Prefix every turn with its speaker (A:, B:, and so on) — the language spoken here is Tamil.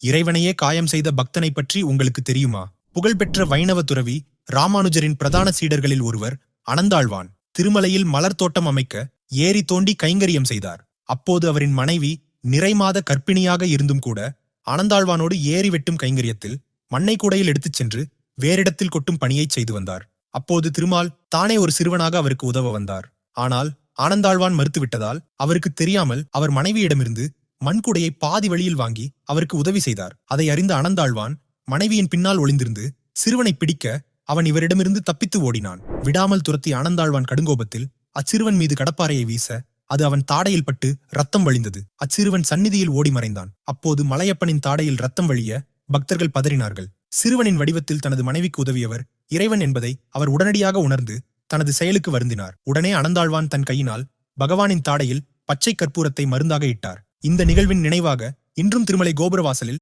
A: இறைவனையே காயம் செய்த பக்தனை பற்றி உங்களுக்கு தெரியுமா? புகழ்பெற்ற வைணவ துறவி ராமானுஜரின் பிரதான சீடர்களில் ஒருவர் அனந்தாழ்வான். திருமலையில் மலர் தோட்டம் அமைக்க ஏரி தோண்டி கைங்கரியம் செய்தார். அப்போது அவரின் மனைவி நிறைமாத கர்ப்பிணியாக இருந்தும் கூட அனந்தாழ்வானோடு ஏரி வெட்டும் கைங்கரியத்தில் மண்ணை கூடையில் எடுத்துச் சென்று வேறிடத்தில் கொட்டும் பணியைச் செய்து வந்தார். அப்போது திருமால் தானே ஒரு சிறுவனாக அவருக்கு உதவ வந்தார். ஆனால் ஆனந்தாழ்வான் மறுத்துவிட்டதால் அவருக்கு தெரியாமல் அவர் மனைவியிடமிருந்து மண்குடையை பாதி வழியில் வாங்கி அவருக்கு உதவி செய்தார். அதை அறிந்த அனந்தாழ்வான் மனைவியின் பின்னால் ஒளிந்திருந்து சிறுவனை பிடிக்க அவன் இவரிடமிருந்து தப்பித்து ஓடினான். விடாமல் துரத்திய ஆனந்தாழ்வான் கடுங்கோபத்தில் அச்சிறுவன் மீது கடப்பாறையை வீச அது அவன் தாடையில் பட்டு ரத்தம் வழிந்தது. அச்சிறுவன் சந்நிதியில் ஓடி மறைந்தான். அப்போது மலையப்பனின் தாடையில் ரத்தம் வழிய பக்தர்கள் பதறினார்கள். சிறுவனின் வடிவத்தில் தனது மனைவிக்கு உதவியவர் இறைவன் என்பதை அவர் உடனடியாக உணர்ந்து தனது செயலுக்கு வருந்தினார். உடனே அனந்தாழ்வான் தன் கையினால் பகவானின் தாடையில் பச்சை கற்பூரத்தை மருந்தாக இட்டார். இந்த நிகழ்வின் நினைவாக இன்றும் திருமலை கோபுரவாசலில்